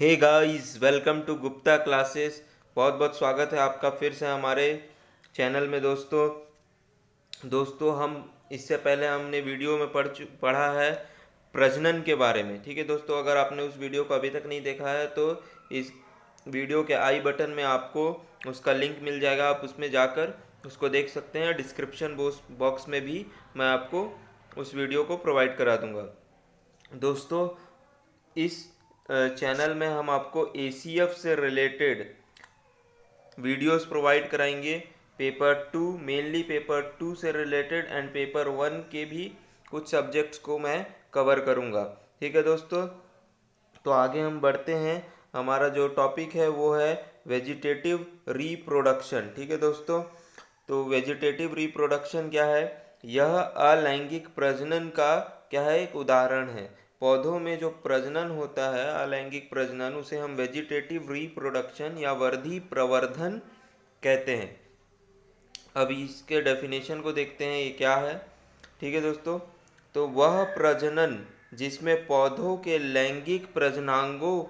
Hey guys, welcome to Gupta classes. बहुत बहुत स्वागत है आपका फिर से हमारे चैनल में। दोस्तों हम इससे पहले हमने वीडियो में पढ़ा है प्रजनन के बारे में। ठीक है दोस्तों, अगर आपने उस वीडियो को अभी तक नहीं देखा है तो इस वीडियो के आई बटन में आपको उसका लिंक मिल जाएगा, आप उसमें जाकर उसको देख सकते हैं। डिस्क्रिप्शन बॉक्स में भी मैं आपको उस वीडियो को प्रोवाइड करा दूंगा। दोस्तों, इस चैनल में हम आपको एसीएफ से रिलेटेड वीडियोस प्रोवाइड कराएंगे। पेपर 2, मेनली पेपर 2 से रिलेटेड एंड पेपर 1 के भी कुछ सब्जेक्ट्स को मैं कवर करूंगा। ठीक है दोस्तों, तो आगे हम बढ़ते हैं। हमारा जो टॉपिक है वो है वेजिटेटिव रिप्रोडक्शन। ठीक है दोस्तों, तो वेजिटेटिव रिप्रोडक्शन क्या है? यह अलैंगिक प्रजनन का क्या है, एक उदाहरण है। पौधों में जो प्रजनन होता है, अलैंगिक प्रजनन, उसे हम वेजिटेटिव रिप्रोडक्शन या वर्धी प्रवर्धन कहते हैं। अब इसके डेफिनेशन को देखते हैं, ये क्या है। ठीक है दोस्तों, तो वह प्रजनन जिसमें पौधों के लैंगिक प्रजनांगों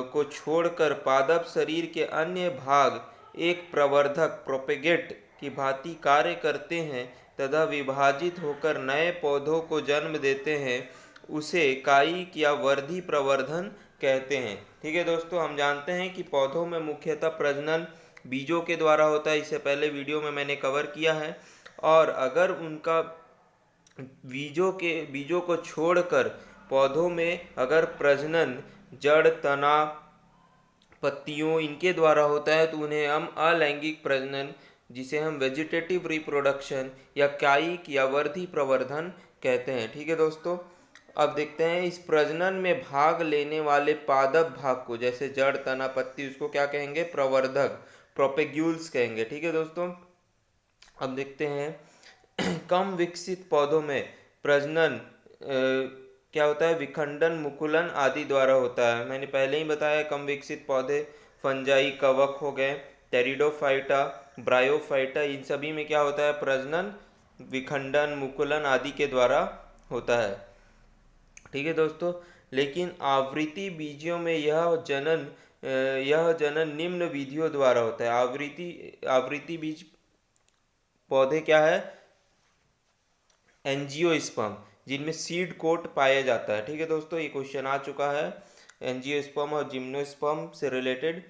को छोड़कर पादप शरीर के अन्य भाग एक प्रवर्धक प्रोपेगेट की भांति कार्य करते हैं तथा विभाजित होकर नए पौधों को जन्म देते हैं, उसे कायिक या वर्धी प्रवर्धन कहते हैं। ठीक है दोस्तों, हम जानते हैं कि पौधों में मुख्यतः प्रजनन बीजों के द्वारा होता है। इससे पहले वीडियो में मैंने कवर किया है। और अगर उनका बीजों को छोड़कर पौधों में अगर प्रजनन जड़, तना, पत्तियों इनके द्वारा होता है तो उन्हें हम अलैंगिक प्रजनन, जिसे हम वेजिटेटिव रिप्रोडक्शन या कायिक या वर्धी प्रवर्धन कहते हैं। ठीक है दोस्तों, अब देखते हैं इस प्रजनन में भाग लेने वाले पादप भाग को, जैसे जड़, तना, पत्ती, उसको क्या कहेंगे? प्रवर्धक, प्रोपेग्यूल्स कहेंगे। ठीक है दोस्तों, अब देखते हैं कम विकसित पौधों में प्रजनन क्या होता है? विखंडन, मुकुलन आदि द्वारा होता है। मैंने पहले ही बताया, कम विकसित पौधे फंजाई, कवक हो गए, टेरिडोफाइटा, ब्रायोफाइटा, इन सभी में क्या होता है? प्रजनन विखंडन, मुकुलन आदि के द्वारा होता है। ठीक है दोस्तों, लेकिन आवृत्ति बीजों में यह जनन निम्न विधियों द्वारा होता है। आवृत्ति बीज पौधे क्या है? एंजियोस्पर्म, जिनमें सीड कोट पाया जाता है। ठीक है दोस्तों, ये क्वेश्चन आ चुका है एंजियोस्पर्म और जिम्नोस्पर्म से रिलेटेड।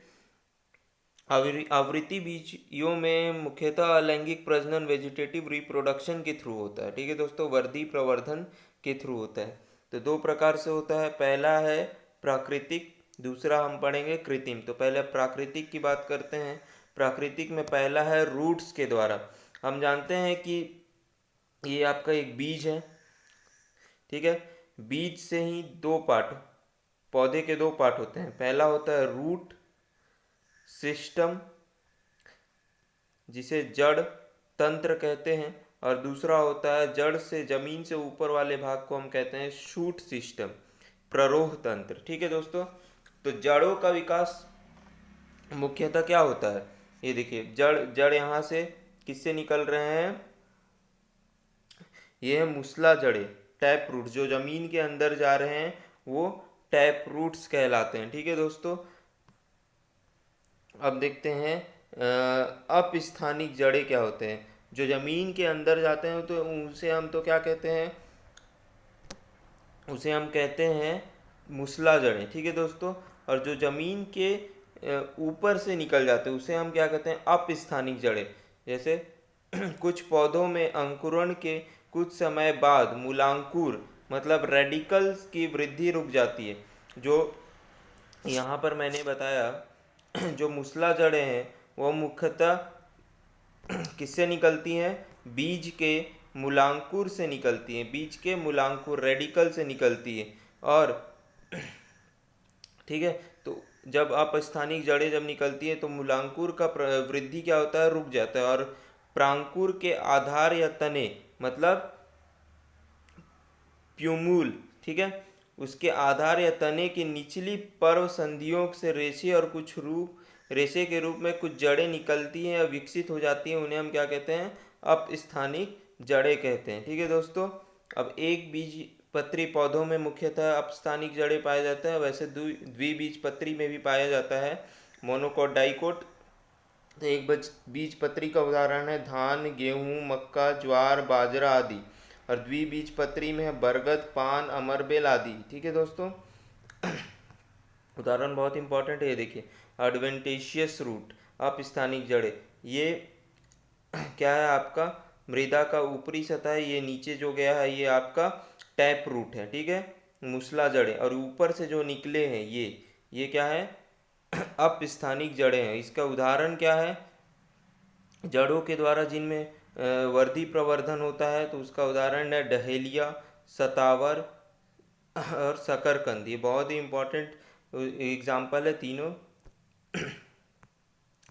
आवृत्ति बीजियों में मुख्यतः अलैंगिक प्रजनन वेजिटेटिव रिप्रोडक्शन के थ्रू होता है। ठीक है दोस्तों, वर्धी प्रवर्धन के थ्रू होता है। तो दो प्रकार से होता है, पहला है प्राकृतिक, दूसरा हम पढ़ेंगे कृत्रिम। तो पहले प्राकृतिक की बात करते हैं। प्राकृतिक में पहला है रूट्स के द्वारा। हम जानते हैं कि ये आपका एक बीज है। ठीक है, बीज से ही दो पार्ट, पौधे के दो पार्ट होते हैं। पहला होता है रूट सिस्टम, जिसे जड़ तंत्र कहते हैं, और दूसरा होता है जड़ से जमीन से ऊपर वाले भाग को हम कहते हैं शूट सिस्टम, प्ररोह तंत्र। ठीक है दोस्तों, तो जड़ों का विकास मुख्यतः क्या होता है? ये देखिए, जड़ जड़ यहाँ से किससे निकल रहे हैं? ये है मूसला जड़े, टैप रूट, जो जमीन के अंदर जा रहे हैं वो टैप रूट्स कहलाते हैं। ठीक है दोस्तों, अब देखते हैं अपस्थानिक जड़े क्या होते हैं। जो जमीन के अंदर जाते हैं तो उसे हम तो क्या कहते हैं? उसे हम कहते हैं मूसला जड़ें। ठीक है दोस्तों, और जो जमीन के ऊपर से निकल जाते हैं उसे हम क्या कहते हैं? अपस्थानिक जड़ें। जैसे कुछ पौधों में अंकुरण के कुछ समय बाद मूलांकुर मतलब रेडिकल्स की वृद्धि रुक जाती है। जो यहाँ पर मैंने बताया जो मूसला जड़ें हैं वो मुख्यतः किससे निकलती हैं? बीज के मूलांकुर से निकलती हैं। बीज के मूलांकुर रेडिकल से निकलती है। और ठीक है, तो जब अपस्थानिक जड़ें जब निकलती है तो मूलांकुर का वृद्धि क्या होता है? रुक जाता है। और प्रांकुर के आधार या तने मतलब प्यूमुल, ठीक है, उसके आधार या तने की निचली पर्व संधियों से रेशे के रूप में कुछ जड़ें निकलती हैं या विकसित हो जाती हैं, उन्हें हम क्या कहते हैं? अपस्थानिक जड़ें कहते हैं। ठीक है दोस्तों, अब एक बीज पत्री पौधों में मुख्यतः अपस्थानिक जड़ें पाया जाता है, वैसे द्विबीजपत्री में भी पाया जाता है मोनोकोट डाइकोट। तो एक बीजपत्री का उदाहरण है धान, गेहूं, मक्का, ज्वार, बाजरा आदि। और द्विबीजपत्री में है बरगद, पान, अमरबेल आदि। ठीक है दोस्तों, उदाहरण बहुत इंपॉर्टेंट है। ये देखिए, एडवेंटिशियस रूट, अपस्थानिक जड़ें, ये क्या है आपका मृदा का ऊपरी सतह है, ये नीचे जो गया है ये आपका टैप रूट है। ठीक है, मूसला जड़ें, और ऊपर से जो निकले हैं ये क्या है अपस्थानिक जड़ें हैं। इसका उदाहरण क्या है, जड़ों के द्वारा जिनमें वर्धी प्रवर्धन होता है, तो उसका उदाहरण है डहेलिया, सतावर और शकरकंद। ये बहुत ही इम्पोर्टेंट एग्जाम्पल है तीनों।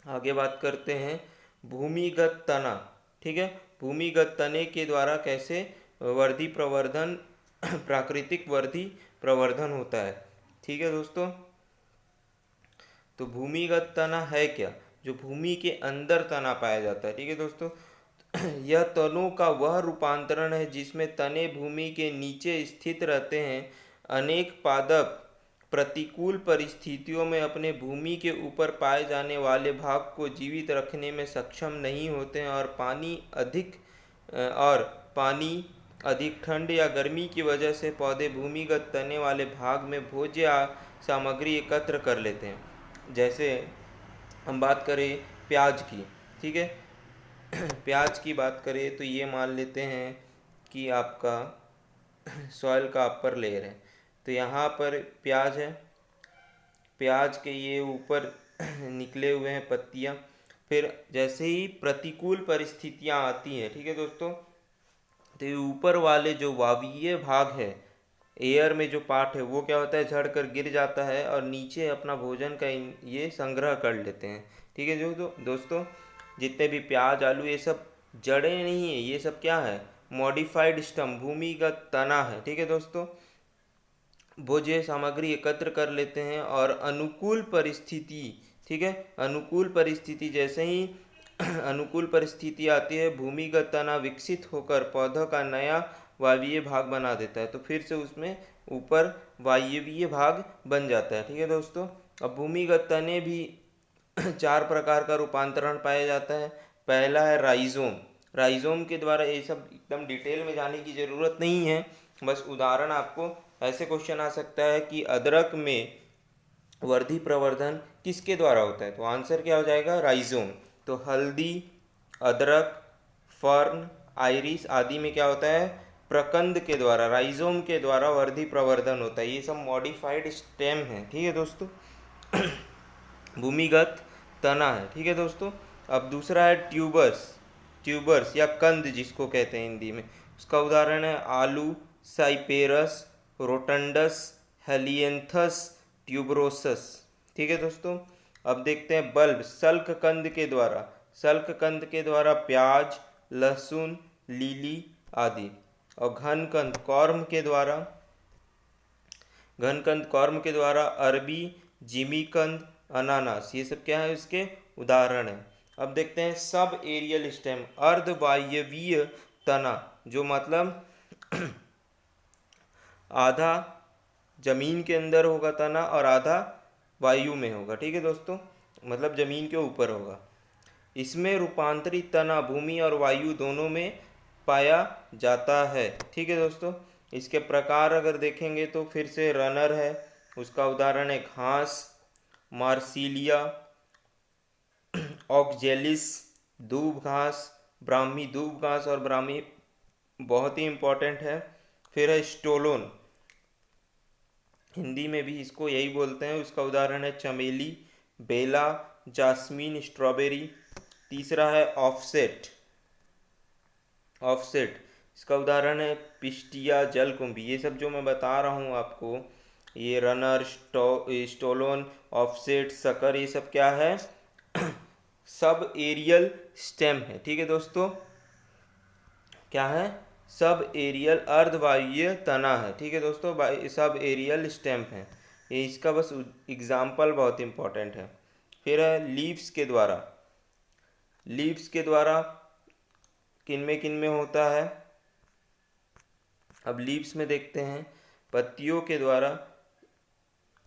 आगे बात करते हैं भूमिगत तना। ठीक है, भूमिगत तने के द्वारा कैसे वर्धी प्रवर्धन प्राकृतिक वर्धी प्रवर्धन होता है। ठीक है दोस्तों, तो भूमिगत तना है क्या, जो भूमि के अंदर तना पाया जाता है। ठीक है दोस्तों, यह तनों का वह रूपांतरण है जिसमें तने भूमि के नीचे स्थित रहते हैं। अनेक पादप प्रतिकूल परिस्थितियों में अपने भूमि के ऊपर पाए जाने वाले भाग को जीवित रखने में सक्षम नहीं होते हैं, और पानी अधिक ठंड या गर्मी की वजह से पौधे भूमिगत तने वाले भाग में भोज्य सामग्री एकत्र कर लेते हैं। जैसे हम बात करें प्याज की, ठीक है, प्याज की बात करें तो ये मान लेते हैं कि आपका सॉइल का अपर लेयर है, तो यहाँ पर प्याज है, प्याज के ये ऊपर निकले हुए हैं पत्तियाँ। फिर जैसे ही प्रतिकूल परिस्थितियाँ आती हैं, ठीक है दोस्तों, तो ये ऊपर वाले जो वायवीय भाग है, एयर में जो पार्ट है, वो क्या होता है झड़ कर गिर जाता है, और नीचे अपना भोजन का ये संग्रह कर लेते हैं। ठीक है जो दोस्तों, जितने भी प्याज, आलू, ये सब जड़ें नहीं है, ये सब क्या है मॉडिफाइड स्टम, भूमिगत तना है। ठीक है दोस्तों, भोज्य सामग्री एकत्र कर लेते हैं, और अनुकूल परिस्थिति, ठीक है, अनुकूल परिस्थिति जैसे ही अनुकूल परिस्थिति आती है, भूमिगत तना विकसित होकर पौधों का नया वायवीय भाग बना देता है, तो फिर से उसमें ऊपर वायवीय भाग बन जाता है। ठीक है दोस्तों, अब भूमिगत तने भी 4 प्रकार का रूपांतरण पाया जाता है। पहला है राइजोम, राइजोम के द्वारा, ये सब एकदम डिटेल में जाने की ज़रूरत नहीं है, बस उदाहरण आपको ऐसे क्वेश्चन आ सकता है कि अदरक में वर्धी प्रवर्धन किसके द्वारा होता है, तो आंसर क्या हो जाएगा राइजोम। तो हल्दी, अदरक, फर्न, आइरिस आदि में क्या होता है प्रकंद के द्वारा, राइजोम के द्वारा वर्धी प्रवर्धन होता है। ये सब मॉडिफाइड स्टेम है। ठीक है दोस्तों, भूमिगत तना है। ठीक है दोस्तों, अब दूसरा है ट्यूबर्स या कंद जिसको कहते हैं हिंदी में, उसका उदाहरण है आलू, साइपेरस, रोटंडस, हेलियंथस, ट्यूबरोसस। ठीक है दोस्तों, अब देखते हैं बल्ब, सल्क कंद के द्वारा प्याज, लहसुन, लीली आदि। और घनकंद कॉर्म के द्वारा अरबी, जिमीकंद, अनानास, ये सब क्या है इसके उदाहरण है। अब देखते हैं सब एरियल स्टेम, अर्धवायवीय तना, जो मतलब आधा जमीन के अंदर होगा तना और आधा वायु में होगा। ठीक है दोस्तों, मतलब जमीन के ऊपर होगा। इसमें रूपांतरित तना भूमि और वायु दोनों में पाया जाता है। ठीक है दोस्तों, इसके प्रकार अगर देखेंगे तो फिर से रनर है, उसका उदाहरण है घास, मार्सिलिया, ऑक्जेलिस, दूब घास, ब्राह्मी दूब घास, और ब्राह्मी बहुत ही इंपॉर्टेंट है। फिर है स्टोलोन, हिंदी में भी इसको यही बोलते हैं, उसका उदाहरण है चमेली, बेला, जास्मीन, स्ट्रॉबेरी। तीसरा है ऑफसेट, इसका उदाहरण है पिस्टिया, जलकुंभी। ये सब जो मैं बता रहा हूँ आपको, ये रनर, स्टोलोन, ऑफसेट, सकर, ये सब क्या है सब एरियल स्टेम है। ठीक है दोस्तों, क्या है सब एरियल अर्धवायवीय तना है। ठीक है दोस्तों, सब एरियल स्टेम है। ये इसका बस एग्जाम्पल बहुत इंपॉर्टेंट है। फिर है लीव्स के द्वारा किन में होता है, अब लीव्स में देखते हैं, पत्तियों के द्वारा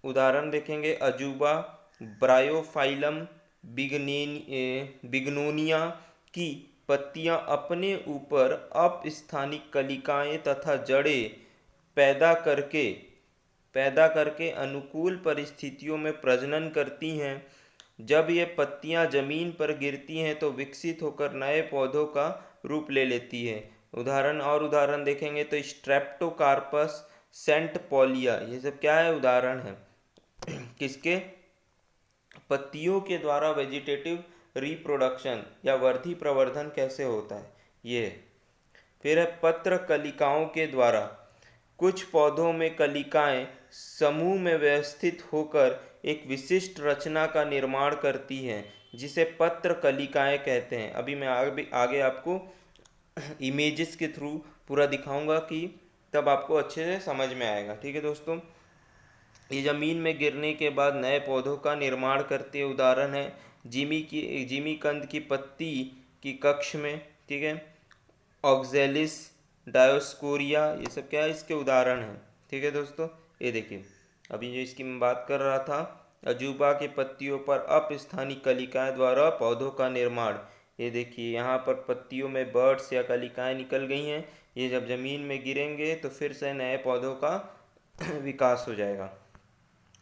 उदाहरण देखेंगे, अजूबा, ब्रायोफाइलम बिग्नोनिया की पत्तियां अपने ऊपर अपस्थानिक कलिकाएं तथा जड़ें पैदा करके अनुकूल परिस्थितियों में प्रजनन करती हैं। जब ये पत्तियां जमीन पर गिरती हैं तो विकसित होकर नए पौधों का रूप ले लेती है। उदाहरण देखेंगे तो स्ट्रेप्टोकार्पस, सेंट पॉलिया, ये सब क्या है, उदाहरण है किसके, पत्तियों के द्वारा वेजिटेटिव रिप्रोडक्शन या वर्धी प्रवर्धन कैसे होता है ये। फिर है पत्र कलिकाओं के द्वारा, कुछ पौधों में कलिकाएं समूह में व्यवस्थित होकर एक विशिष्ट रचना का निर्माण करती हैं जिसे पत्र कलिकाएं कहते हैं। अभी मैं आगे आपको इमेजेस के थ्रू पूरा दिखाऊंगा कि तब आपको अच्छे से समझ में आएगा। ठीक है दोस्तों, ये ज़मीन में गिरने के बाद नए पौधों का निर्माण करते हैं। उदाहरण है जिमी कंद की पत्ती की कक्ष में, ठीक है, ऑक्जेलिस, डायोस्कोरिया, ये सब क्या है, इसके उदाहरण हैं। ठीक है दोस्तों, ये देखिए अभी जो इसकी मैं बात कर रहा था, अजूबा की पत्तियों पर अपस्थानिक कलिकाएं द्वारा पौधों का निर्माण। ये देखिए यहाँ पर पत्तियों में बर्ड्स या कलिकाएं निकल गई हैं। ये जब ज़मीन में गिरेंगे तो फिर से नए पौधों का विकास हो जाएगा।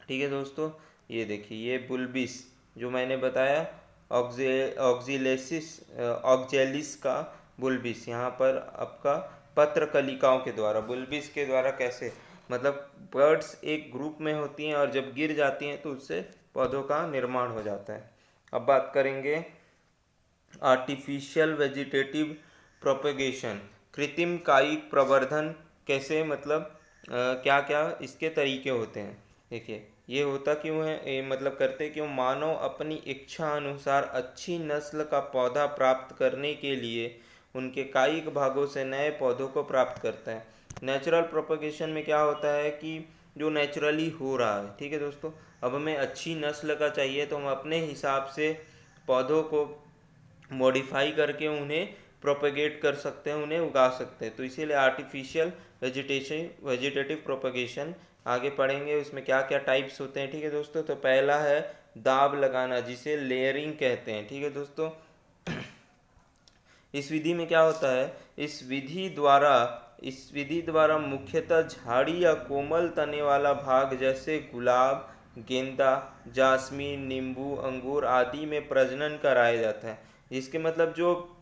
ठीक है दोस्तों, ये देखिए ये बुल्बिस जो मैंने बताया, ऑक्जेलिस का बुल्बिस, यहाँ पर आपका पत्र कलिकाओं के द्वारा, बुल्बिस के द्वारा कैसे, मतलब बर्ड्स एक ग्रुप में होती हैं और जब गिर जाती हैं तो उससे पौधों का निर्माण हो जाता है। अब बात करेंगे आर्टिफिशियल वेजिटेटिव प्रोपेगेशन, कृत्रिम कायिक प्रवर्धन कैसे, मतलब क्या क्या इसके तरीके होते हैं। देखिए ये होता क्यों है, ये मतलब करते क्यों, मानव अपनी इच्छा अनुसार अच्छी नस्ल का पौधा प्राप्त करने के लिए उनके कायिक भागों से नए पौधों को प्राप्त करता है। नेचुरल प्रोपेगेशन में क्या होता है कि जो नेचुरली हो रहा है, ठीक है दोस्तों, अब हमें अच्छी नस्ल का चाहिए तो हम अपने हिसाब से पौधों को मॉडिफाई करके उन्हें प्रोपेगेट कर सकते हैं, उन्हें उगा सकते हैं। तो इसीलिए आर्टिफिशियल वेजिटेटिव प्रोपेगेशन आगे पढ़ेंगे, उसमें क्या क्या टाइप्स होते हैं। ठीक है दोस्तों, तो पहला है दाब लगाना जिसे लेयरिंग कहते हैं। ठीक है दोस्तों, इस विधि में क्या होता है, इस विधि द्वारा मुख्यतः झाड़ी या कोमल तने वाला भाग जैसे गुलाब, गेंदा, जास्मीन, नींबू, अंगूर आदि में प्रजनन कराया जाता है। जिसके मतलब जो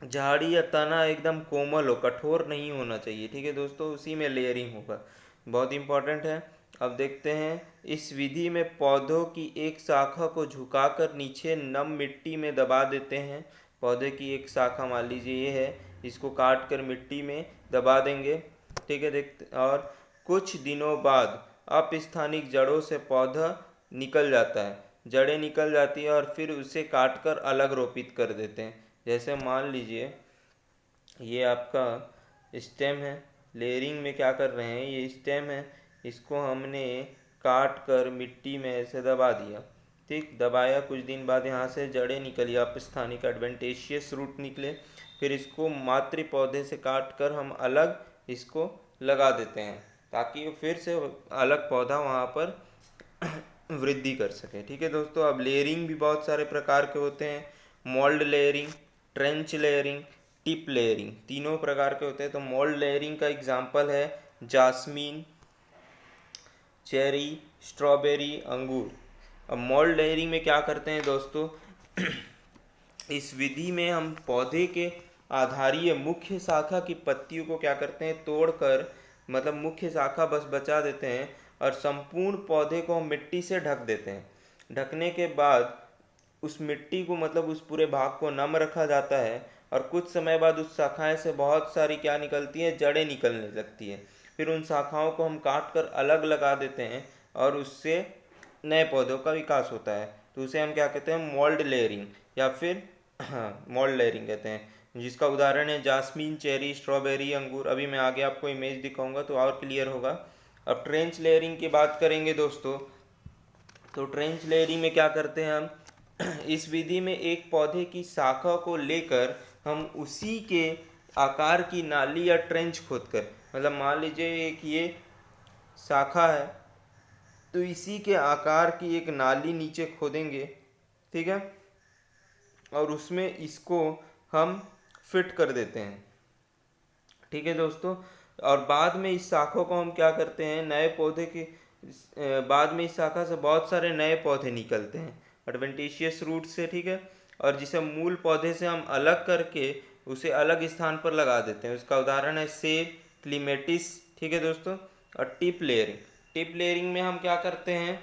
झाड़ी या तना एकदम कोमल हो, कठोर नहीं होना चाहिए। ठीक है दोस्तों, उसी में लेयरिंग होगा, बहुत इंपॉर्टेंट है। अब देखते हैं, इस विधि में पौधों की एक शाखा को झुकाकर नीचे नम मिट्टी में दबा देते हैं। पौधे की एक शाखा मान लीजिए ये है, इसको काट कर मिट्टी में दबा देंगे। ठीक है, देखते, और कुछ दिनों बाद अपस्थानिक जड़ों से पौधा निकल जाता है, जड़ें निकल जाती है और फिर उसे काट कर अलग रोपित कर देते हैं। जैसे मान लीजिए ये आपका स्टेम है, लेयरिंग में क्या कर रहे हैं, ये स्टेम है, इसको हमने काट कर मिट्टी में ऐसे दबा दिया। ठीक, दबाया, कुछ दिन बाद यहाँ से जड़ें निकली, अपस्थानिक एडवेंटेशियस रूट निकले, फिर इसको मातृ पौधे से काट कर हम अलग इसको लगा देते हैं ताकि फिर से अलग पौधा वहाँ पर वृद्धि कर सके। ठीक है दोस्तों, अब लेयरिंग भी बहुत सारे प्रकार के होते हैं, mould layering, trench layering, tip layering, तीनों प्रकार के होते हैं। तो मोल्ड लेयरिंग का एग्जांपल है जास्मीन, चेरी, स्ट्रॉबेरी, अंगूर। अब मोल्ड लेयरिंग में क्या करते हैं दोस्तों, इस विधि में हम पौधे के आधारीय मुख्य शाखा की पत्तियों को क्या करते हैं, तोड़कर, मतलब मुख्य शाखा बस बचा देते हैं और संपूर्ण पौधे को हम मिट्टी से ढक देते हैं। ढकने के बाद उस मिट्टी को, मतलब उस पूरे भाग को नम रखा जाता है और कुछ समय बाद उस शाखाएं से बहुत सारी क्या निकलती हैं, जड़ें निकलने लगती हैं। फिर उन शाखाओं को हम काट कर अलग लगा देते हैं और उससे नए पौधों का विकास होता है। तो उसे हम क्या कहते हैं, मोल्ड लेयरिंग या फिर मोल्ड लेयरिंग कहते हैं, जिसका उदाहरण है जास्मीन, चेरी, स्ट्रॉबेरी, अंगूर। अभी मैं आगे आपको इमेज दिखाऊंगा तो और क्लियर होगा। अब ट्रेंच लेयरिंग की बात करेंगे दोस्तों, तो ट्रेंच लेयरिंग में क्या करते हैं हम, इस विधि में एक पौधे की शाखा को लेकर हम उसी के आकार की नाली या ट्रेंच खोदकर, मतलब मान लीजिए एक ये शाखा है, तो इसी के आकार की एक नाली नीचे खोदेंगे, ठीक है, और उसमें इसको हम फिट कर देते हैं, ठीक है दोस्तों। और बाद में इस शाखा को हम क्या करते हैं, नए पौधे के बाद में इस शाखा से बहुत सारे नए पौधे निकलते हैं एडवेंटिशियस रूट से, ठीक है, और जिसे मूल पौधे से हम अलग करके उसे अलग स्थान पर लगा देते हैं। उसका उदाहरण है सेब, क्लीमेटिस, ठीक है दोस्तों। और टिप लेयरिंग, टिप लेयरिंग में हम क्या करते हैं,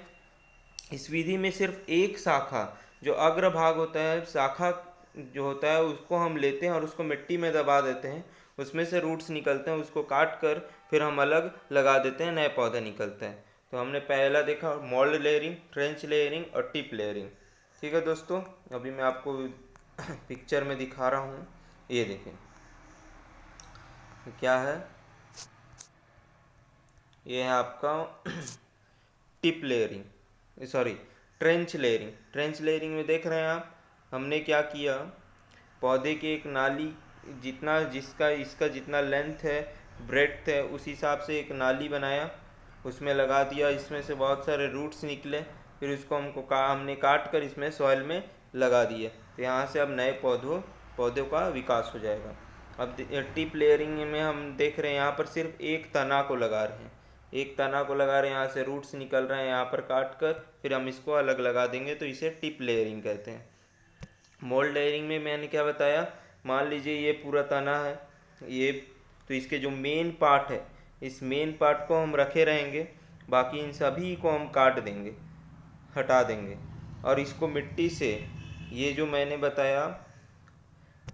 इस विधि में सिर्फ एक शाखा, जो अग्र भाग होता है शाखा जो होता है, उसको हम लेते हैं और उसको मिट्टी में दबा देते हैं, उसमें से रूट्स निकलते हैं, उसको काट कर फिर हम अलग लगा देते हैं, नए पौधे निकलते हैं। तो हमने पहला देखा मोल्ड लेयरिंग, ट्रेंच लेयरिंग और टिप लेयरिंग, ठीक है दोस्तों। अभी मैं आपको पिक्चर में दिखा रहा हूँ, ये देखें क्या है, ये है आपका tip layering, sorry trench layering. Trench layering में देख रहे हैं आप, हमने क्या किया, पौधे की एक नाली जितना, जिसका इसका जितना लेंथ है, ब्रेड्थ है, उस हिसाब से एक नाली बनाया, उसमें लगा दिया, इसमें से बहुत सारे रूट्स निकले, फिर उसको हमने काट कर इसमें सॉइल में लगा दिए, तो यहाँ से अब नए पौधों का विकास हो जाएगा। अब टिप लेयरिंग में हम देख रहे हैं यहाँ पर सिर्फ एक तना को लगा रहे हैं, एक तना को लगा रहे हैं, यहाँ से रूट्स निकल रहे हैं, यहाँ पर काट कर फिर हम इसको अलग लगा देंगे, तो इसे टिप लेयरिंग कहते हैं। मोल्ड लेयरिंग में मैंने क्या बताया, मान लीजिए ये पूरा तना है ये, तो इसके जो मेन पार्ट है, इस मेन पार्ट को हम रखे रहेंगे, बाकी इन सभी को हम काट देंगे, हटा देंगे, और इसको मिट्टी से, ये जो मैंने बताया,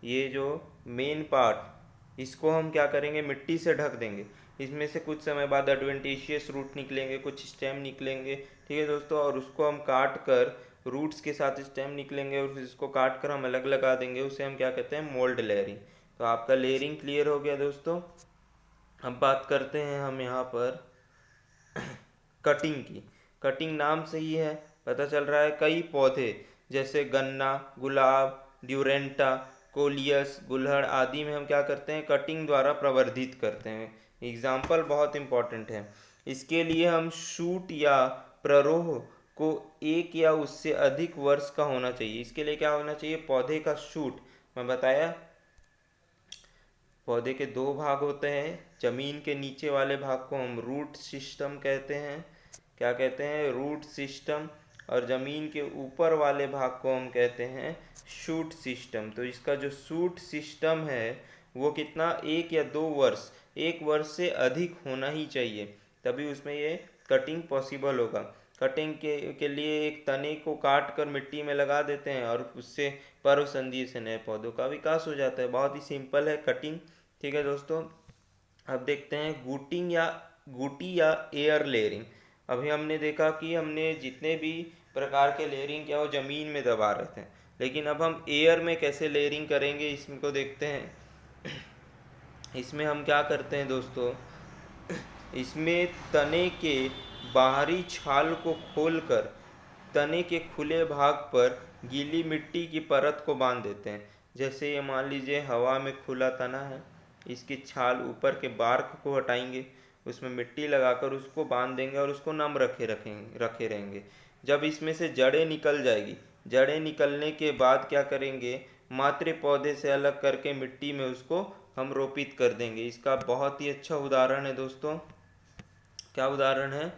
ये जो मेन पार्ट, इसको हम क्या करेंगे, मिट्टी से ढक देंगे। इसमें से कुछ समय बाद एडवेंटिशियस रूट निकलेंगे, कुछ स्टेम निकलेंगे, ठीक है दोस्तों, और उसको हम काट कर रूट्स के साथ स्टेम निकलेंगे और फिर इसको काट कर हम अलग लगा देंगे, उसे हम क्या कहते हैं, मोल्ड लेयरिंग। तो आपका लेयरिंग क्लियर हो गया दोस्तों। अब बात करते हैं हम यहाँ पर कटिंग की। कटिंग नाम से ही है, पता चल रहा है, कई पौधे जैसे गन्ना, गुलाब, ड्यूरेंटा, कोलियस, गुलहड़ आदि में हम क्या करते हैं, कटिंग द्वारा प्रवर्धित करते हैं। एग्जाम्पल बहुत इंपॉर्टेंट है। इसके लिए हम शूट या प्ररोह को एक या उससे अधिक वर्ष का होना चाहिए। इसके लिए क्या होना चाहिए, पौधे का शूट, मैं बताया पौधे के दो भाग होते हैं, जमीन के नीचे वाले भाग को हम रूट सिस्टम कहते हैं, क्या कहते हैं, रूट सिस्टम, और जमीन के ऊपर वाले भाग को हम कहते हैं शूट सिस्टम। तो इसका जो शूट सिस्टम है वो कितना, एक या 2 वर्ष, 1 वर्ष से अधिक होना ही चाहिए, तभी उसमें ये कटिंग पॉसिबल होगा। कटिंग के लिए एक तने को काट कर मिट्टी में लगा देते हैं और उससे पर्व संधि से नए पौधों का विकास हो जाता है। बहुत ही सिंपल है कटिंग, ठीक है दोस्तों। अब देखते हैं गुटी या एयर लेयरिंग। अभी हमने देखा कि हमने जितने भी प्रकार के लेयरिंग किया वो ज़मीन में दबा रहे थे, लेकिन अब हम एयर में कैसे लेयरिंग करेंगे इसको देखते हैं। इसमें हम क्या करते हैं दोस्तों, इसमें तने के बाहरी छाल को खोलकर तने के खुले भाग पर गीली मिट्टी की परत को बांध देते हैं। जैसे ये मान लीजिए हवा में खुला तना है, इसकी छाल ऊपर के बार्क को हटाएंगे, उसमें मिट्टी लगाकर उसको बांध देंगे और उसको नम रखे रहेंगे। जब इसमें से जड़ें निकल जाएगी, जड़ें निकलने के बाद क्या करेंगे, मातृ पौधे से अलग करके मिट्टी में उसको हम रोपित कर देंगे। इसका बहुत ही अच्छा उदाहरण है दोस्तों, क्या उदाहरण है,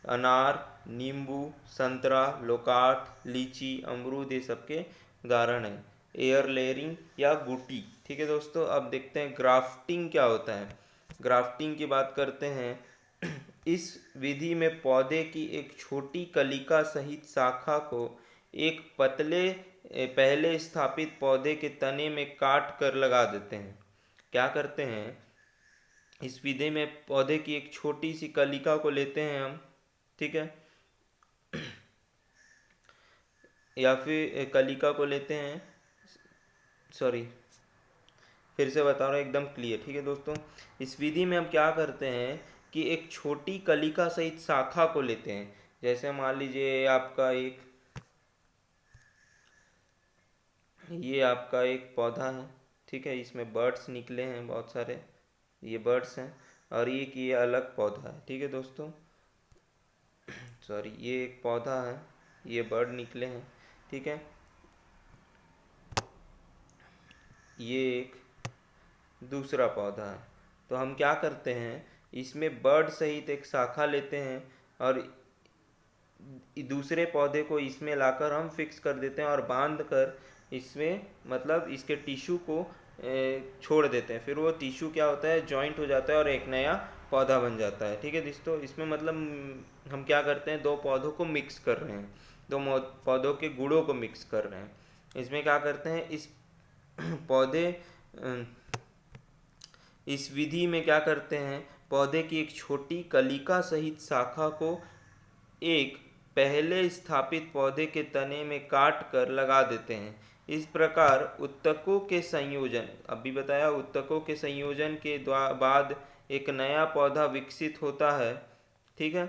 अनार, नींबू, संतरा, लोकार्ट, लीची, अमरूद, ये सबके उदाहरण है, एयर लेयरिंग या गुटी, ठीक है दोस्तों। अब देखते हैं ग्राफ्टिंग क्या होता है। ग्राफ्टिंग की बात करते हैं। इस विधि में पौधे की एक छोटी कलिका सहित शाखा को एक पतले पहले स्थापित पौधे के तने में काट कर लगा देते हैं। क्या करते हैं, इस विधि में पौधे की एक छोटी सी कलिका को लेते हैं हम, ठीक है, या फिर कलिका को लेते हैं, सॉरी फिर से बता रहा हूँ एकदम क्लियर, ठीक है दोस्तों। इस विधि में हम क्या करते हैं कि एक छोटी कलिका सहित शाखा को लेते हैं। जैसे मान लीजिए ये आपका एक पौधा है, ठीक है, इसमें बर्ड्स निकले हैं बहुत सारे, ये बर्ड्स हैं, और ये अलग पौधा है। ठीक है दोस्तों, सॉरी, ये एक पौधा है, ये बर्ड निकले हैं। ठीक है, ये एक दूसरा पौधा है। तो हम क्या करते हैं, इसमें बर्ड सहित एक शाखा लेते हैं और दूसरे पौधे को इसमें लाकर हम फिक्स कर देते हैं और बांध कर इसमें मतलब इसके टिश्यू को छोड़ देते हैं। फिर वो टिश्यू क्या होता है, जॉइंट हो जाता है और एक नया पौधा बन जाता है। ठीक है दोस्तों, इसमें मतलब हम क्या करते हैं, दो पौधों को मिक्स कर रहे हैं, पौधों के गुणों को मिक्स कर रहे हैं। इसमें क्या करते हैं, इस पौधे इस विधि में क्या करते हैं, पौधे की एक छोटी कलिका सहित शाखा को एक पहले स्थापित पौधे के तने में काट कर लगा देते हैं। इस प्रकार उत्तकों के संयोजन, अभी बताया, उत्तकों के संयोजन के बाद एक नया पौधा विकसित होता है। ठीक है,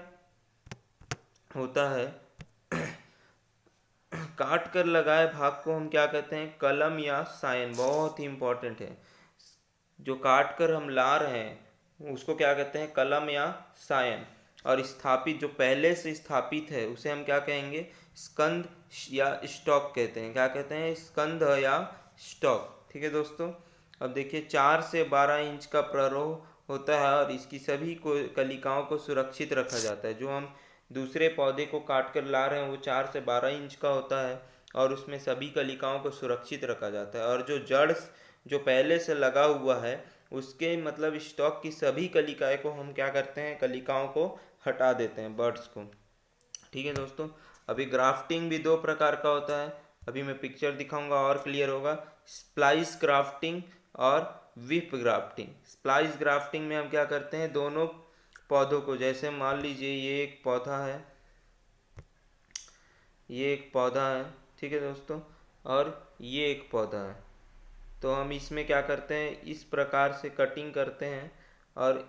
होता है। काट कर लगाए भाग को हम क्या कहते हैं, कलम या सायन। बहुत ही इंपॉर्टेंट है, जो काट कर हम ला रहे हैं उसको क्या कहते हैं, कलम या सायन। और स्थापित, जो पहले से स्थापित है, उसे हम क्या कहेंगे, स्कंद या स्टॉक कहते हैं। क्या कहते हैं, स्कंद या स्टॉक। ठीक है दोस्तों, अब देखिए 4 से 12 इंच का प्ररोह होता है और इसकी सभी को कलिकाओं को सुरक्षित रखा जाता है। जो हम दूसरे पौधे को काट कर ला रहे हैं वो 4 से 12 इंच का होता है और उसमें सभी कलिकाओं को सुरक्षित रखा जाता है। और जो जड़ जो पहले से लगा हुआ है उसके मतलब स्टॉक की सभी कलिकाएं को हम क्या करते हैं, कलिकाओं को हटा देते हैं, बर्ड्स को। ठीक है दोस्तों, अभी ग्राफ्टिंग भी 2 प्रकार का होता है। अभी मैं पिक्चर दिखाऊंगा और क्लियर होगा। स्प्लाइस ग्राफ्टिंग और विप ग्राफ्टिंग। स्प्लाइस ग्राफ्टिंग में हम क्या करते हैं, दोनों पौधों को, जैसे मान लीजिए ये एक पौधा है, ये एक पौधा है, ठीक है दोस्तों, और ये एक पौधा है। तो हम इसमें क्या करते हैं, इस प्रकार से कटिंग करते हैं। और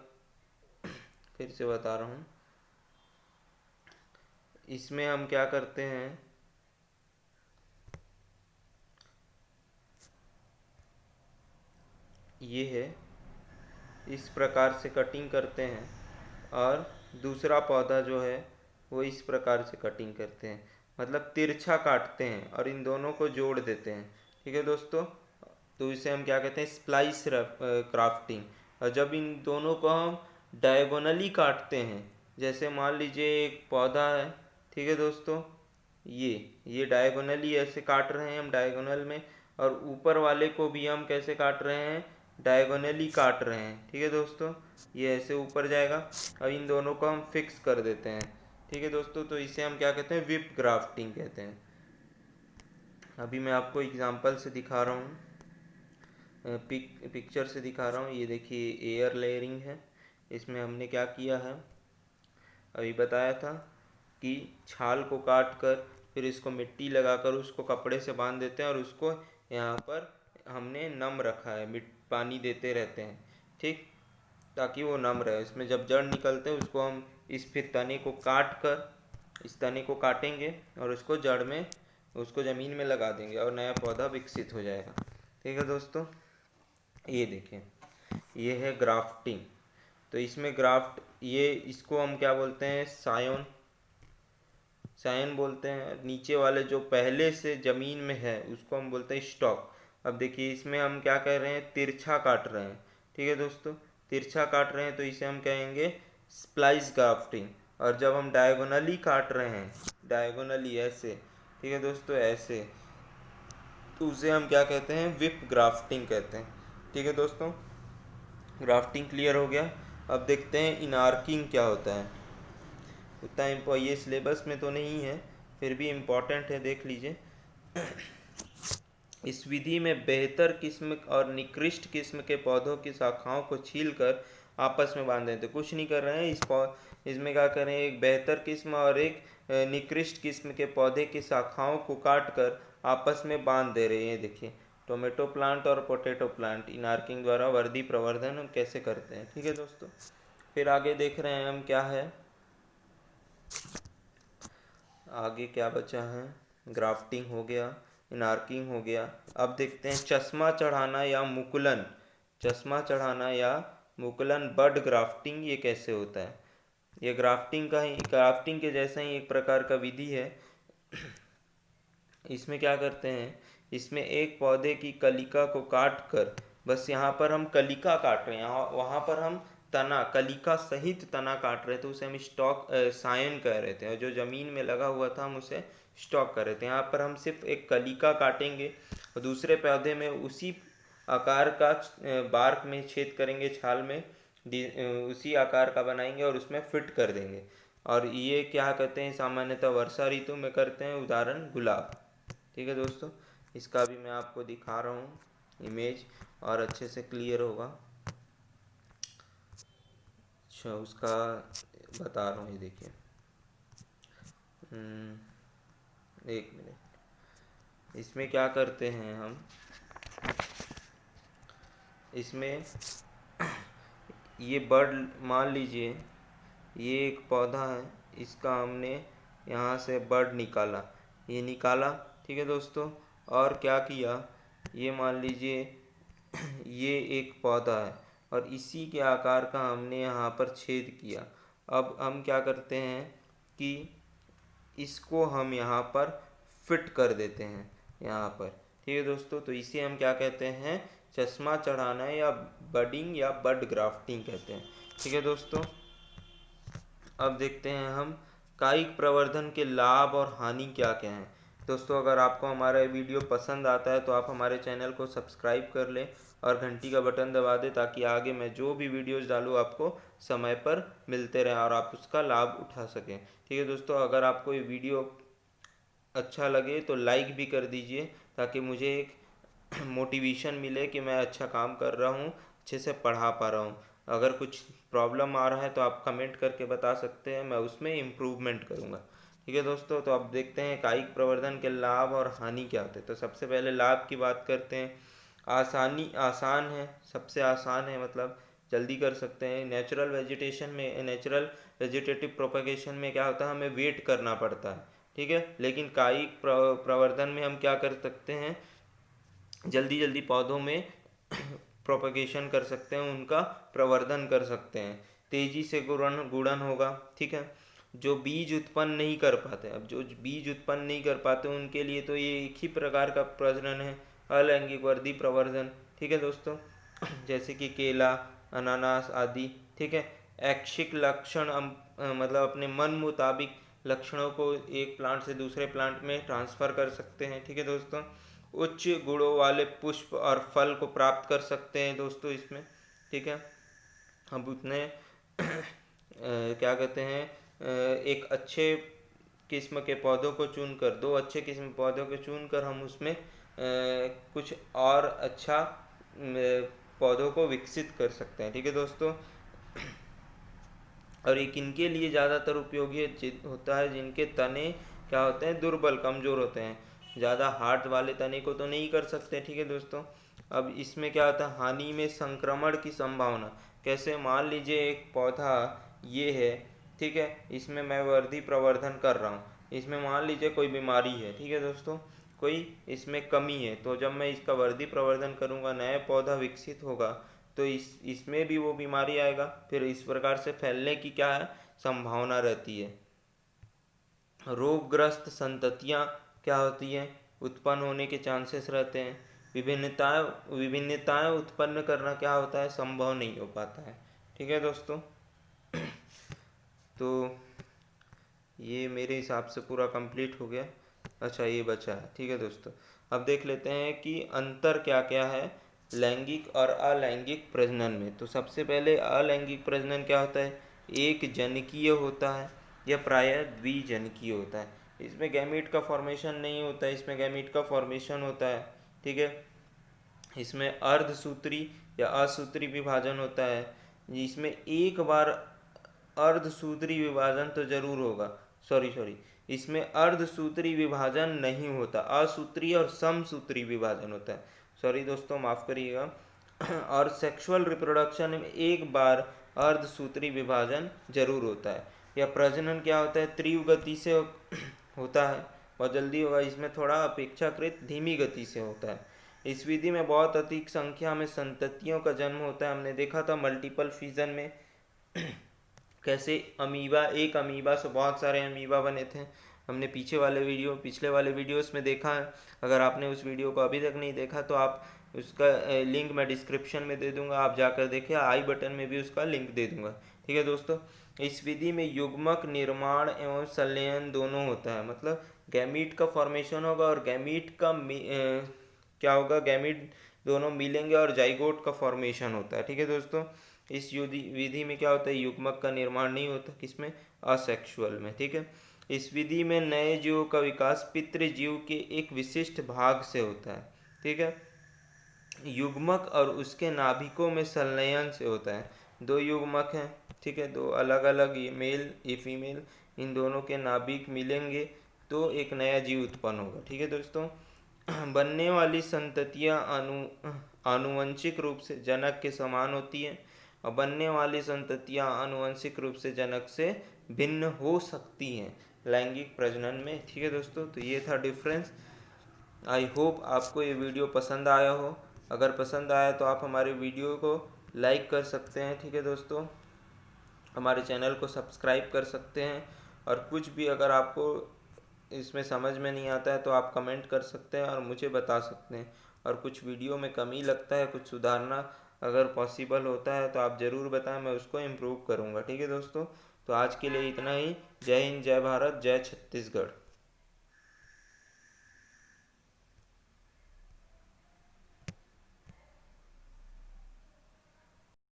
फिर से बता रहा हूँ, इसमें हम क्या करते हैं, ये है, इस प्रकार से कटिंग करते हैं और दूसरा पौधा जो है वो इस प्रकार से कटिंग करते हैं, मतलब तिरछा काटते हैं और इन दोनों को जोड़ देते हैं। ठीक है दोस्तों, तो इसे हम क्या कहते हैं, स्प्लाइस क्राफ्टिंग। और जब इन दोनों को हम डायगोनली काटते हैं, जैसे मान लीजिए एक पौधा है, ठीक है दोस्तों, ये डायगोनली ऐसे काट रहे हैं हम डायगोनल में, और ऊपर वाले को भी हम कैसे काट रहे हैं, डायगोनली काट रहे हैं। ठीक है दोस्तों, ये ऐसे ऊपर जाएगा और इन दोनों को हम फिक्स कर देते हैं। ठीक है दोस्तों, तो इसे हम क्या कहते हैं, विप ग्राफ्टिंग कहते हैं। अभी मैं आपको एग्जांपल से दिखा रहा हूँ, पिक्चर से दिखा रहा हूँ। ये देखिए एयर लेयरिंग है। इसमें हमने क्या किया है, अभी बताया था कि छाल को काट कर फिर इसको मिट्टी लगाकर उसको कपड़े से बांध देते हैं और उसको यहाँ पर हमने नम रखा है, पानी देते रहते हैं, ठीक, ताकि वो नम रहे। इसमें जब जड़ निकलते हैं उसको हम इस फिर तने को काट कर, इस तने को काटेंगे और उसको जड़ में, उसको ज़मीन में लगा देंगे और नया पौधा विकसित हो जाएगा। ठीक है दोस्तों, ये देखें, ये है ग्राफ्टिंग। तो इसमें ग्राफ्ट, ये इसको हम क्या बोलते हैं, सायन बोलते हैं। नीचे वाले जो पहले से ज़मीन में है उसको हम बोलते हैं स्टॉक। अब देखिए इसमें हम क्या कर रहे हैं, तिरछा काट रहे हैं। ठीक है दोस्तों, तिरछा काट रहे हैं तो इसे हम कहेंगे स्प्लाइस ग्राफ्टिंग। और जब हम डायगोनली काट रहे हैं, डायगोनली ऐसे, ठीक है दोस्तों, ऐसे, तो उसे हम क्या कहते हैं, विप ग्राफ्टिंग कहते हैं। ठीक है दोस्तों, ग्राफ्टिंग क्लियर हो गया। अब देखते हैं इनार्किंग क्या होता है। उतना ये सिलेबस में तो नहीं है, फिर भी इम्पोर्टेंट है, देख लीजिए। इस विधि में बेहतर किस्म और निकृष्ट किस्म के पौधों की शाखाओं को छीलकर आपस में बांध देते। कुछ नहीं कर रहे हैं, इसमें क्या करें, एक बेहतर किस्म और एक निकृष्ट किस्म के पौधे की शाखाओं को काट कर आपस में बांध दे रहे हैं। देखिए, टोमेटो प्लांट और पोटैटो प्लांट इनार्किंग द्वारा वर्दी प्रवर्धन हम कैसे करते हैं। ठीक है दोस्तों, फिर आगे देख रहे हैं हम क्या है, आगे क्या बचा है, ग्राफ्टिंग हो गया, इनार्किंग हो गया। अब देखते हैं चश्मा चढ़ाना या मुकुलन। चश्मा चढ़ाना या मुकुलन बड ग्राफ्टिंग ये कैसे होता है। ये ग्राफ्टिंग के जैसा ही एक प्रकार का विधि है। इसमें क्या करते हैं, इसमें एक पौधे की कलिका को काट कर, बस यहाँ पर हम कलिका काट रहे हैं, यहाँ वहाँ पर हम तना, कलिका सहित तना काट रहे थे, उसे हम स्टॉक सायन कह रहे थे, और जो जमीन में लगा हुआ था हम उसे स्टॉक कर रहे थे। यहाँ पर हम सिर्फ एक कलिका काटेंगे और दूसरे पौधे में उसी आकार का बार्क में छेद करेंगे, छाल में उसी आकार का बनाएंगे और उसमें फिट कर देंगे। और ये क्या कहते हैं, सामान्यतः वर्षा ऋतु में करते हैं, उदाहरण गुलाब। ठीक है दोस्तों, इसका भी मैं आपको दिखा रहा हूँ इमेज, और अच्छे से क्लियर होगा। अच्छा, उसका बता रहा हूँ, ये देखिए। एक मिनट। इसमें क्या करते हैं हम, इसमें ये बर्ड, मान लीजिए ये एक पौधा है, इसका हमने यहाँ से बर्ड निकाला, ये निकाला, ठीक है दोस्तों। और क्या किया, ये मान लीजिए ये एक पौधा है और इसी के आकार का हमने यहाँ पर छेद किया। अब हम क्या करते हैं कि इसको हम यहाँ पर फिट कर देते हैं यहाँ पर। ठीक है दोस्तों, तो इसे हम क्या कहते हैं, चश्मा चढ़ाना या बडिंग या बड ग्राफ्टिंग कहते हैं। ठीक है दोस्तों, अब देखते हैं हम कायिक प्रवर्धन के लाभ और हानि क्या क्या हैं। दोस्तों, अगर आपको हमारा ये वीडियो पसंद आता है तो आप हमारे चैनल को सब्सक्राइब कर लें और घंटी का बटन दबा दें, ताकि आगे मैं जो भी वीडियोस डालूँ आपको समय पर मिलते रहें और आप उसका लाभ उठा सकें। ठीक है दोस्तों, अगर आपको ये वीडियो अच्छा लगे तो लाइक भी कर दीजिए, ताकि मुझे एक मोटिवेशन मिले कि मैं अच्छा काम कर रहा हूँ, अच्छे से पढ़ा पा रहा हूँ। अगर कुछ प्रॉब्लम आ रहा है तो आप कमेंट करके बता सकते हैं, मैं उसमें इम्प्रूवमेंट करूँगा। ठीक है दोस्तों, तो अब देखते हैं कायिक प्रवर्धन के लाभ और हानि क्या होते हैं। तो सबसे पहले लाभ की बात करते हैं। आसान है, सबसे आसान है, मतलब जल्दी कर सकते हैं। नेचुरल वेजिटेटिव प्रोपगेशन में क्या होता है, हमें वेट करना पड़ता है। ठीक है, लेकिन कायिक प्रवर्धन में हम क्या कर सकते हैं, जल्दी जल्दी पौधों में प्रोपगेशन कर सकते हैं, उनका प्रवर्धन कर सकते हैं, तेजी से गुणन होगा। ठीक है, जो बीज उत्पन्न नहीं कर पाते, अब जो बीज उत्पन्न नहीं कर पाते उनके लिए तो ये एक ही प्रकार का प्रजनन है, अलैंगिक वर्धी प्रवर्धन। ठीक है दोस्तों, जैसे कि केला, अनानास आदि। ठीक है, ऐच्छिक लक्षण मतलब अपने मन मुताबिक लक्षणों को एक प्लांट से दूसरे प्लांट में ट्रांसफ़र कर सकते हैं। ठीक है दोस्तों, उच्च गुणों वाले पुष्प और फल को प्राप्त कर सकते हैं दोस्तों इसमें। ठीक है, हम उतने क्या कहते हैं, एक अच्छे किस्म के पौधों को चुनकर, दो अच्छे किस्म के पौधों को चुनकर हम उसमें कुछ और अच्छा पौधों को विकसित कर सकते हैं। ठीक है दोस्तों, और ये किनके लिए ज़्यादातर उपयोगी होता है, जिनके तने क्या होते हैं, दुर्बल, कमज़ोर होते हैं। ज़्यादा हार्ड वाले तने को तो नहीं कर सकते। ठीक है दोस्तों, अब इसमें क्या होता है, हानि में संक्रमण की संभावना। कैसे, मान लीजिए एक पौधा ये है, ठीक है, इसमें मैं वर्धी प्रवर्धन कर रहा हूँ, इसमें मान लीजिए कोई बीमारी है। ठीक है दोस्तों, कोई इसमें कमी है, तो जब मैं इसका वर्धी प्रवर्धन करूँगा, नया पौधा विकसित होगा, तो इसमें भी वो बीमारी आएगा, फिर इस प्रकार से फैलने की क्या है, संभावना रहती है। रोगग्रस्त संततियाँ क्या होती हैं, उत्पन्न होने के चांसेस रहते हैं। विभिन्नताएं उत्पन्न करना क्या होता है, संभव नहीं हो पाता है। ठीक है दोस्तों, तो ये मेरे हिसाब से पूरा कंप्लीट हो गया। अच्छा, ये बचा है। ठीक है दोस्तों, अब देख लेते हैं कि अंतर क्या क्या है लैंगिक और अलैंगिक प्रजनन में। तो सबसे पहले अलैंगिक प्रजनन क्या होता है, एक जनकीय होता है, यह प्रायः द्विजनकीय होता है। इसमें गैमीट का फॉर्मेशन नहीं होता है, इसमें गैमीट का फॉर्मेशन होता है। ठीक है, इसमें अर्धसूत्री या असूत्री विभाजन होता है, जिसमें एक बार अर्धसूत्री विभाजन तो जरूर होगा, सॉरी, इसमें अर्धसूत्री विभाजन नहीं होता, असूत्री और समसूत्री विभाजन होता है। सॉरी दोस्तों, माफ़ करिएगा। और सेक्सुअल रिप्रोडक्शन में एक बार अर्धसूत्री विभाजन जरूर होता है। यह प्रजनन क्या होता है, तीव्र गति से होता है, बहुत जल्दी होगा, इसमें थोड़ा अपेक्षाकृत धीमी गति से होता है। इस विधि में बहुत अधिक संख्या में संततियों का जन्म होता है। हमने देखा था मल्टीपल फिजन में कैसे एक अमीबा से बहुत सारे अमीबा बने थे। हमने पिछले वाले वीडियोस में देखा है। अगर आपने उस वीडियो को अभी तक नहीं देखा तो आप उसका लिंक मैं डिस्क्रिप्शन में दे दूंगा, आप जाकर देखिए। आई बटन में भी उसका लिंक दे दूंगा। ठीक है दोस्तों, इस विधि में युग्मक निर्माण एवं संलयन दोनों होता है। मतलब गैमीट का फॉर्मेशन होगा और गैमीट का क्या होगा, गैमीट दोनों मिलेंगे और जाइगोट का फॉर्मेशन होता है। ठीक है दोस्तों, इस विधि में क्या होता है, युग्मक का निर्माण नहीं होता। किसमें? असेक्सुअल में। ठीक है, इस विधि में नए जीवों का विकास पितृ जीव के एक विशिष्ट भाग से होता है। ठीक है, युग्मक और उसके नाभिकों में संलयन से होता है। दो युग्मक हैं, ठीक है, दो अलग अलग, ये मेल ये फीमेल, इन दोनों के नाभिक मिलेंगे तो एक नया जीव उत्पन्न होगा। ठीक है दोस्तों, बनने वाली संततियां आनुवंशिक रूप से जनक के समान होती हैं और बनने वाली संततियां आनुवंशिक रूप से जनक से भिन्न हो सकती हैं लैंगिक प्रजनन में। ठीक है दोस्तों, तो ये था डिफरेंस। आई होप आपको ये वीडियो पसंद आया हो। अगर पसंद आया तो आप हमारे वीडियो को लाइक कर सकते हैं। ठीक है दोस्तों, हमारे चैनल को सब्सक्राइब कर सकते हैं और कुछ भी अगर आपको इसमें समझ में नहीं आता है तो आप कमेंट कर सकते हैं और मुझे बता सकते हैं। और कुछ वीडियो में कमी लगता है, कुछ सुधारना अगर पॉसिबल होता है तो आप ज़रूर बताएं, मैं उसको इम्प्रूव करूँगा। ठीक है दोस्तों, तो आज के लिए इतना ही। जय हिंद, जय भारत, जय छत्तीसगढ़।